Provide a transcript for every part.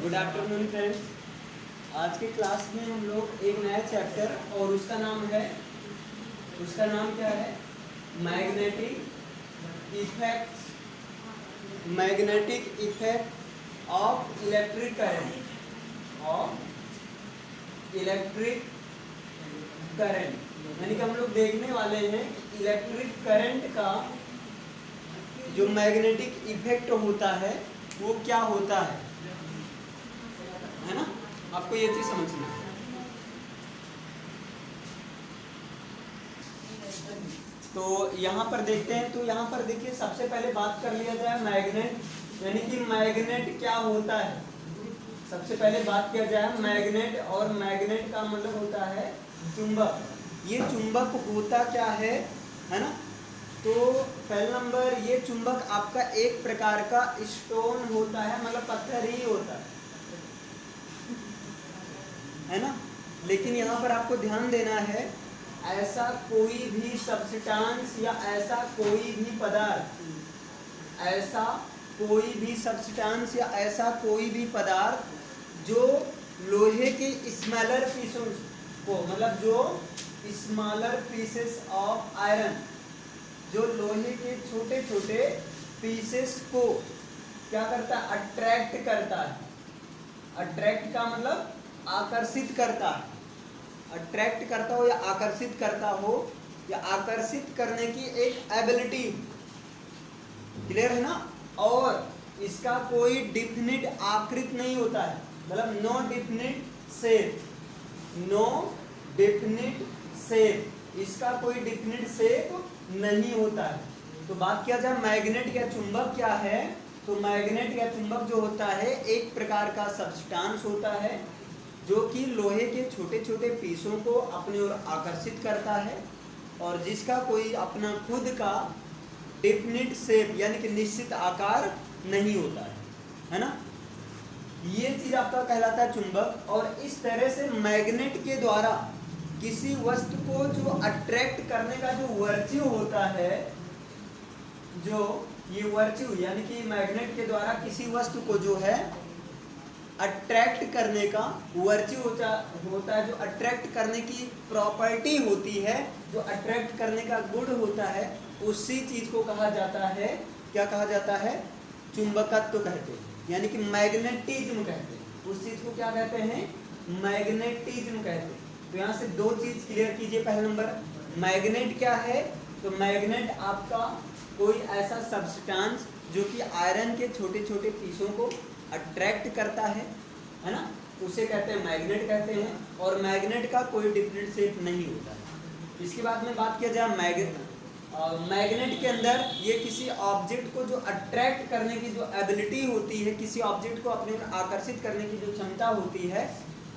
Good afternoon friends. आज के class में हम लोग एक नया चैप्टर और उसका नाम क्या है magnetic effect of electric current. यानी कि हम लोग देखने वाले हैं इलेक्ट्रिक करंट का जो मैग्नेटिक इफेक्ट होता है वो क्या होता है ना। आपको ये चीज समझना है। तो यहाँ पर देखते हैं, तो यहाँ पर देखिए सबसे पहले बात कर लिया जाए मैग्नेट, यानी कि मैग्नेट क्या होता है। सबसे पहले बात किया जाए मैग्नेट, और मैग्नेट का मतलब होता है चुंबक। ये चुंबक होता क्या है ना। तो पहला नंबर, ये चुंबक आपका एक प्रकार का स्टोन होता है, मतलब पत्थर ही होता है ना। लेकिन यहाँ पर आपको ध्यान देना है, ऐसा कोई भी सब्सटेंस या ऐसा कोई भी पदार्थ जो लोहे के स्मॉलर पीसों को, मतलब जो स्मॉलर पीसेस ऑफ आयरन, जो लोहे के छोटे छोटे पीसेस को क्या करता है, अट्रैक्ट करता है। अट्रैक्ट का मतलब आकर्षित करता है। अट्रैक्ट करता हो या आकर्षित करता हो, या आकर्षित करने की एक एबिलिटी, क्लियर है ना। और इसका कोई डिफिनिट आकृति नहीं होता है, मतलब नो डिफिनिट शेप, इसका कोई डिफिनिट शेप नहीं होता है। तो बात किया जाए मैग्नेट या चुंबक क्या है, तो मैग्नेट या चुंबक जो होता है एक प्रकार का सब्सटेंस होता है जो कि लोहे के छोटे छोटे पीसों को अपनी ओर आकर्षित करता है, और जिसका कोई अपना खुद का डेफिनिट शेप यानी कि निश्चित आकार नहीं होता है ना। ये चीज आपका कहलाता है चुंबक। और इस तरह से मैग्नेट के द्वारा किसी वस्तु को जो अट्रैक्ट करने का जो वर्च्यू होता है, जो ये वर्च्यू यानी कि मैग्नेट के द्वारा किसी वस्तु को जो है अट्रैक्ट करने का वर्च्यू होता है, जो अट्रैक्ट करने की प्रॉपर्टी होती है, जो अट्रैक्ट करने का गुण होता है, उसी चीज को कहा जाता है, क्या कहा जाता है, चुंबकत्व कहते हैं, यानी कि मैग्नेटिज्म कहते हैं। उस चीज को क्या कहते हैं, मैग्नेटिज्म कहते हैं। तो यहाँ से दो चीज क्लियर कीजिए। पहला नंबर, मैग्नेट क्या है, तो मैग्नेट आपका कोई ऐसा सब्सटेंस जो कि आयरन के छोटे छोटे पीसों को अट्रैक्ट करता है ना, उसे कहते हैं मैग्नेट कहते हैं। और मैग्नेट का कोई डिफरेंट शेप नहीं होता है। इसके बाद में बात किया जाए मैग्नेट के अंदर ये किसी ऑब्जेक्ट को जो अट्रैक्ट करने की जो एबिलिटी होती है, किसी ऑब्जेक्ट को अपने ओर आकर्षित करने की जो क्षमता होती है,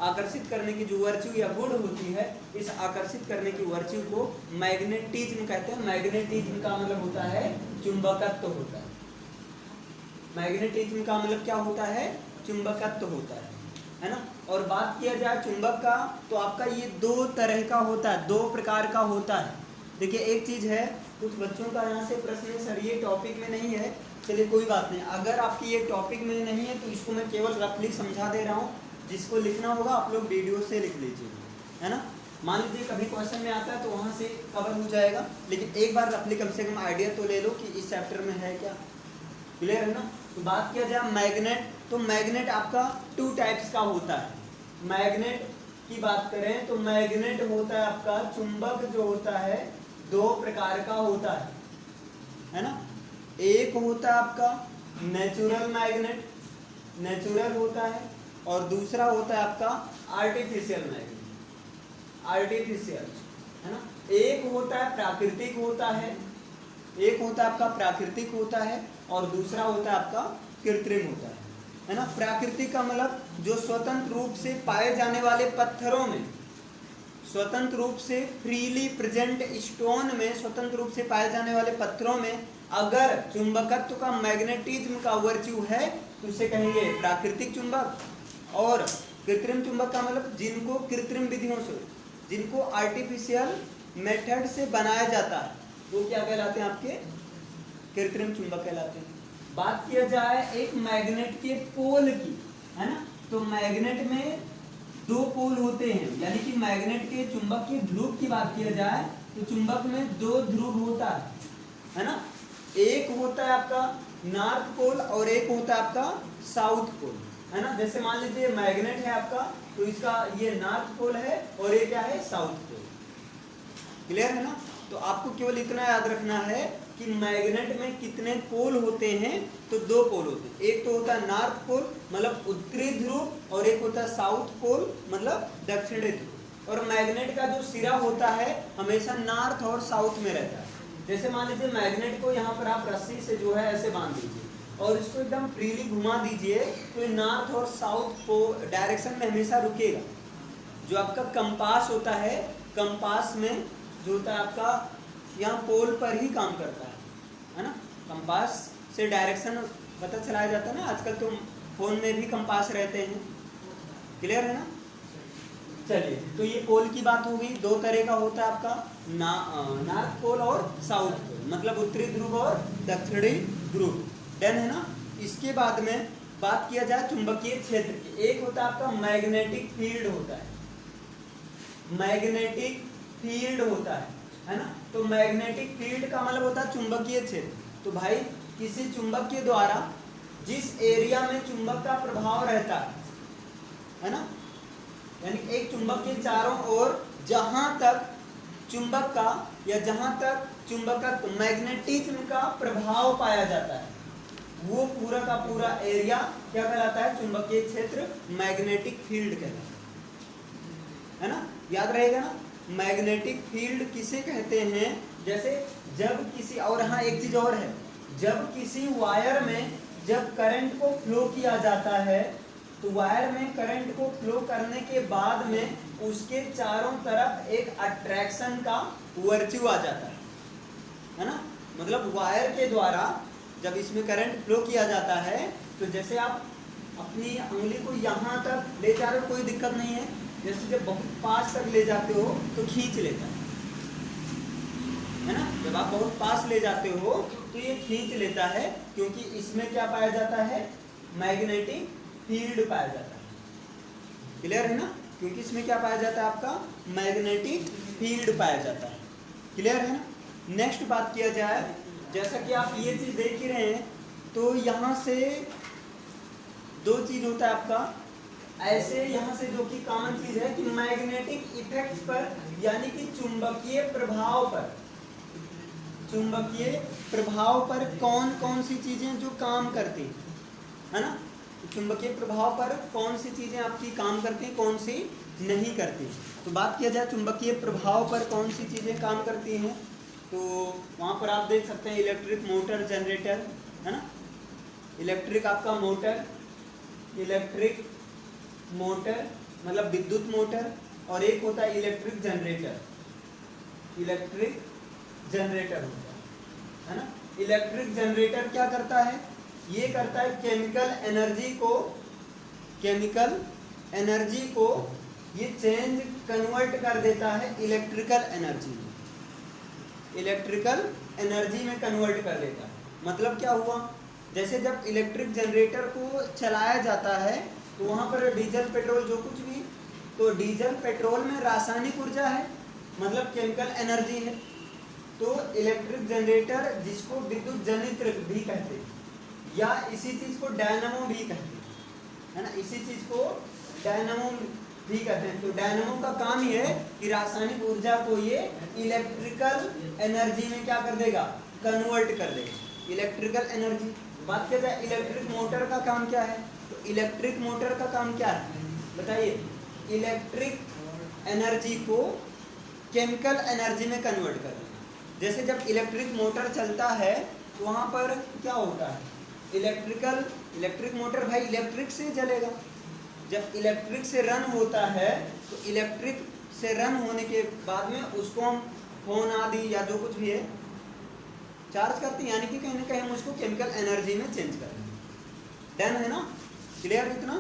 आकर्षित करने की जो वर्च्यू या गुण होती है, इस आकर्षित करने की वर्च्यू को मैग्नेटिज्म कहते हैं। मैग्नेटिज्म का मतलब होता है चुंबकत्व होता है। मैग्नेटिज्म का मतलब क्या होता है, चुंबकत्व होता है ना। और बात किया जाए चुंबक का, तो आपका ये दो तरह का होता है, दो प्रकार का होता है। देखिए एक चीज है, कुछ बच्चों का यहाँ से प्रश्न है, सर ये टॉपिक में नहीं है, चलिए कोई बात नहीं। अगर आपकी ये टॉपिक में नहीं है तो इसको मैं केवल रफली समझा दे रहा हूँ, जिसको लिखना होगा आप लोग वीडियो से लिख लीजिए, है ना। मान लीजिए कभी क्वेश्चन में आता है तो वहाँ से कवर हो जाएगा, लेकिन एक बार रफली कम से कम आइडिया तो ले लो कि इस चैप्टर में है क्या, क्लियर है ना। तो बात किया जाए मैग्नेट, तो मैग्नेट आपका टू टाइप्स का होता है। मैग्नेट की बात करें तो मैग्नेट होता है आपका, चुंबक जो होता है दो प्रकार का होता है ना। एक होता है आपका नेचुरल मैग्नेट, नेचुरल होता है, और दूसरा होता है आपका आर्टिफिशियल मैग्नेट, आर्टिफिशियल, है ना। एक होता है प्राकृतिक होता है, एक होता है आपका प्राकृतिक होता है, और दूसरा होता है आपका कृत्रिम होता है ना। प्राकृतिक का मतलब जो स्वतंत्र रूप से पाए जाने वाले पत्थरों में, स्वतंत्र रूप से फ्रीली प्रेजेंट स्टोन में, स्वतंत्र रूप से पाए जाने वाले पत्थरों में अगर चुंबकत्व का मैग्नेटिज्म का वर्च्यू है तो उसे कहेंगे प्राकृतिक चुंबक। और कृत्रिम चुंबक का मतलब जिनको कृत्रिम विधियों से, जिनको आर्टिफिशियल मेथड से बनाया जाता है, वो क्या कहलाते हैं, आपके कृत्रिम चुंबक कहलाते हैं। बात किया जाए एक मैग्नेट के पोल की, है ना, तो मैग्नेट में दो पोल होते हैं, यानी कि मैग्नेट के चुंबक के ध्रुव की बात किया जाए तो चुंबक में दो ध्रुव होता है ना। एक होता है आपका नॉर्थ पोल और एक होता है आपका साउथ पोल, है ना। जैसे मान लीजिए मैग्नेट है आपका, तो इसका ये नॉर्थ पोल है और ये क्या है, साउथ पोल। क्लियर है ना। तो आपको केवल इतना याद रखना है कि मैग्नेट में कितने पोल होते हैं, तो दो पोल होते हैं। एक तो होता है नॉर्थ पोल मतलब उत्तरी ध्रुव और एक होता है साउथ पोल मतलब दक्षिणी ध्रुव। और मैग्नेट का जो सिरा होता है हमेशा नॉर्थ और साउथ में रहता है। जैसे मान लीजिए मैग्नेट को यहाँ पर आप रस्सी से जो है ऐसे बांध दीजिए और इसको एकदम फ्रीली घुमा दीजिए तो ये नॉर्थ और साउथ को डायरेक्शन में हमेशा रुकेगा। जो आपका कंपास होता है, कंपास में जो होता है आपका यहाँ पोल पर ही काम करता है ना। कंपास से डायरेक्शन पता चलाया जाता है ना, आजकल तो फोन में भी कंपास रहते हैं। क्लियर है ना। चलिए, तो ये पोल की बात हो गई। दो तरह का होता है आपका नॉर्थ पोल और साउथ पोल, मतलब उत्तरी ध्रुव और दक्षिणी ध्रुव। डन है ना। इसके बाद में बात किया जाए चुंबकीय क्षेत्र की। एक होता है आपका मैग्नेटिक फील्ड होता है, मैग्नेटिक फील्ड होता है ना। तो मैग्नेटिक फील्ड का मतलब होता है चुंबकीय क्षेत्र। तो भाई किसी चुंबक के द्वारा जिस एरिया में चुंबक का प्रभाव रहता है ना, यानी एक चुंबक के चारों ओर जहां तक चुंबक का या जहां तक चुंबक का मैग्नेटिज्म का प्रभाव पाया जाता है, वो पूरा का पूरा एरिया क्या कहलाता है, चुंबकीय क्षेत्र, मैग्नेटिक फील्ड कहलाता है ना। याद रहेगा ना। मैग्नेटिक फील्ड किसे कहते हैं, जैसे जब किसी, और हाँ एक चीज और है, जब किसी वायर में जब करंट को फ्लो किया जाता है तो वायर में करंट को फ्लो करने के बाद में उसके चारों तरफ एक अट्रैक्शन का वर्च्यू आ जाता है ना। मतलब वायर के द्वारा जब इसमें करंट फ्लो किया जाता है तो जैसे आप अपनी उंगली को यहाँ तक ले जा रहे हो कोई दिक्कत नहीं है, जैसे जब बहुत पास तक ले जाते हो तो खींच लेता है ना। जब आप बहुत पास ले जाते हो तो ये खींच लेता है, क्योंकि इसमें क्या पाया जाता है, मैग्नेटिक फील्ड पाया जाता है। क्लियर है ना। क्योंकि इसमें क्या पाया जाता है, आपका मैग्नेटिक फील्ड पाया जाता है। क्लियर है ना। नेक्स्ट बात किया जाए, जैसा कि आप ये चीज देख ही रहे हैं, तो यहाँ से दो चीज होता है आपका, ऐसे यहाँ से जो कि कॉमन चीज है कि मैग्नेटिक इफेक्ट्स पर, यानी कि चुंबकीय प्रभाव पर, चुंबकीय प्रभाव पर कौन कौन सी चीजें जो काम करती है ना। चुंबकीय प्रभाव पर कौन सी चीजें आपकी काम करती हैं, कौन सी नहीं करती। तो बात किया जाए चुंबकीय प्रभाव पर कौन सी चीजें काम करती हैं, तो वहाँ पर आप देख सकते हैं इलेक्ट्रिक मोटर, जनरेटर, है ना। इलेक्ट्रिक आपका मोटर, इलेक्ट्रिक मोटर मतलब विद्युत मोटर, और एक होता है इलेक्ट्रिक जनरेटर, इलेक्ट्रिक जनरेटर होता है ना। इलेक्ट्रिक जनरेटर क्या करता है, ये करता है केमिकल एनर्जी को ये चेंज कन्वर्ट कर देता है इलेक्ट्रिकल एनर्जी में, इलेक्ट्रिकल एनर्जी में कन्वर्ट कर देता है। मतलब क्या हुआ, जैसे जब इलेक्ट्रिक जनरेटर को चलाया जाता है तो वहाँ पर डीजल पेट्रोल जो कुछ भी, तो डीजल पेट्रोल में रासायनिक ऊर्जा है, मतलब केमिकल एनर्जी है। तो इलेक्ट्रिक जनरेटर, जिसको विद्युत जनित्र भी कहते हैं, या इसी चीज को डायनामो भी कहते हैं, है ना। इसी चीज को डायनामो भी कहते हैं। तो डायनामो का काम ये है कि रासायनिक ऊर्जा को ये इलेक्ट्रिकल एनर्जी में क्या कर देगा, कन्वर्ट कर देगा, इलेक्ट्रिकल एनर्जी। बात किया जाए इलेक्ट्रिक मोटर का काम क्या है, तो इलेक्ट्रिक मोटर का काम क्या है बताइए, इलेक्ट्रिक एनर्जी को केमिकल एनर्जी में कन्वर्ट कर देगा। जैसे जब इलेक्ट्रिक मोटर चलता है तो वहाँ पर क्या होता है, इलेक्ट्रिक मोटर भाई इलेक्ट्रिक से चलेगा। जब इलेक्ट्रिक से रन होता है तो इलेक्ट्रिक से रन होने के बाद में उसको हम फोन आदि या जो कुछ भी है चार्ज करते हैं, यानी कि कहीं ना कहीं हम उसको केमिकल एनर्जी में चेंज करते हैं। डन है ना। क्लियर इतना।